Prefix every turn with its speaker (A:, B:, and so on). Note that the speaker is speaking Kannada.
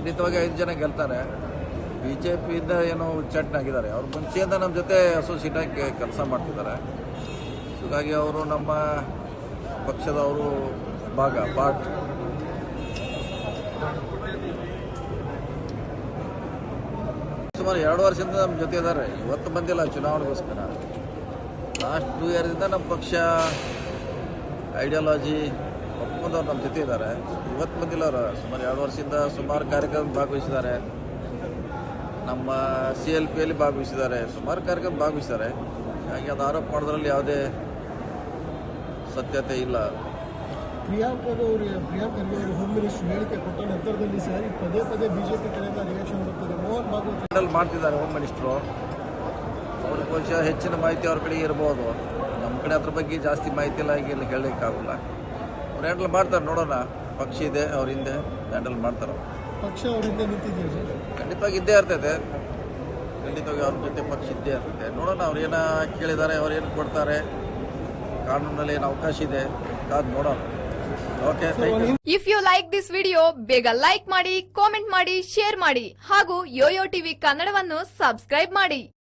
A: ಖಂಡಿತವಾಗಿ 5 ಜನ ಗೆಲ್ತಾರೆ. BJPಯಿಂದ ಏನೋ ಉಚ್ಚಾಟನಾಗಿದ್ದಾರೆ. ಅವ್ರು ಮುಂಚೆಯಿಂದ ನಮ್ಮ ಜೊತೆ ಅಸೋಸಿಯೇಟ್ ಆಗಿ ಕೆಲಸ ಮಾಡ್ತಿದ್ದಾರೆ. ಹೀಗಾಗಿ ಅವರು ನಮ್ಮ ಪಕ್ಷದವರು ಪಾರ್ಟ್. ಸುಮಾರು 2 ವರ್ಷದಿಂದ ನಮ್ಮ ಜೊತೆ ಇದ್ದಾರೆ. ಇವತ್ತು ಬಂದಿಲ್ಲ ಚುನಾವಣೆಗೋಸ್ಕರ. ಲಾಸ್ಟ್ 2 ಇಯರ್ದಿಂದ ನಮ್ಮ ಪಕ್ಷ ಐಡಿಯಾಲಜಿ ಒಪ್ಕೊಂಡವ್ರು ನಮ್ಮ ಜೊತೆ ಇದ್ದಾರೆ. ಇವತ್ತು ಬಂದಿಲ್ಲ ಅವರು. ಸುಮಾರು 2 ವರ್ಷದಿಂದ ಸುಮಾರು ಕಾರ್ಯಕ್ರಮ ಭಾಗವಹಿಸಿದ್ದಾರೆ. ನಮ್ಮ CLPಯಲ್ಲಿ ಭಾಗವಹಿಸಿದ್ದಾರೆ. ಸುಮಾರು ಕಾರ್ಯಕ್ರಮ ಭಾಗವಹಿಸಿದ್ದಾರೆ. ಹಾಗೆ ಅದು ಆರೋಪ ಮಾಡೋದ್ರಲ್ಲಿ ಯಾವುದೇ ಸತ್ಯತೆ ಇಲ್ಲ.
B: ಪ್ರಿಯಾಂಕಾ ಖರ್ಗೆ ಅವರು ಹೋಮ್ ಮಿನಿಸ್ಟರ್ ಹೇಳಿಕೆ ಕೊಟ್ಟ ನಂತರದಲ್ಲಿ ಸಾರಿ ಪದೇ ಪದೇ ಬಿಜೆಪಿ ಕಡೆಯಿಂದ ರಿಯಾಕ್ಷನ್ ಬರ್ತದೆ. ಮೋಹನ್ ಭಾಗವತ್
A: ಹ್ಯಾಂಡಲ್ ಮಾಡ್ತಿದ್ದಾರೆ ಹೋಮ್ ಮಿನಿಸ್ಟ್ರು. ಅವ್ರ ಬಹುಶಃ ಹೆಚ್ಚಿನ ಮಾಹಿತಿ ಅವ್ರ ಕಡೆ ಇರ್ಬೋದು. ನಮ್ಮ ಕಡೆ ಅದ್ರ ಬಗ್ಗೆ ಜಾಸ್ತಿ ಮಾಹಿತಿ ಇಲ್ಲ. ಈಗ ಇಲ್ಲಿ ಹೇಳಲಿಕ್ಕಾಗಲ್ಲ. ಅವ್ರು ಹ್ಯಾಂಡಲ್ ಮಾಡ್ತಾರೆ. ನೋಡೋಣ. ಪಕ್ಷ ಇದೆ, ಅವ್ರ ಹಿಂದೆ ಹ್ಯಾಂಡಲ್ ಮಾಡ್ತಾರೆ.
B: ಪಕ್ಷ ಅವರಿಂದ ನಿಂತಿದೆ ಸರ್.
A: ಖಂಡಿತವಾಗಿ ಇದ್ದೇ ಇರ್ತೈತೆ. ಖಂಡಿತವಾಗಿ ಅವ್ರ ಜೊತೆ ಪಕ್ಷ ಇದ್ದೇ ಇರ್ತೈತೆ. ನೋಡೋಣ. ಅವ್ರು ಏನು ಕೇಳಿದ್ದಾರೆ, ಅವ್ರು ಏನು ಕೊಡ್ತಾರೆ, ಕಾನೂನಲ್ಲಿ ಏನು ಅವಕಾಶ ಇದೆ, ಕಾದು ನೋಡೋಣ. Okay, thank you.
C: If you like this video ಬೇಗ ಲೈಕ್ ಮಾಡಿ, ಕಾಮೆಂಟ್ ಮಾಡಿ, ಶೇರ್ ಮಾಡಿ ಹಾಗೂ ಯೋಯೋ ಟಿವಿ ಕನ್ನಡವನ್ನು ಸಬ್ಸ್ಕ್ರೈಬ್ ಮಾಡಿ.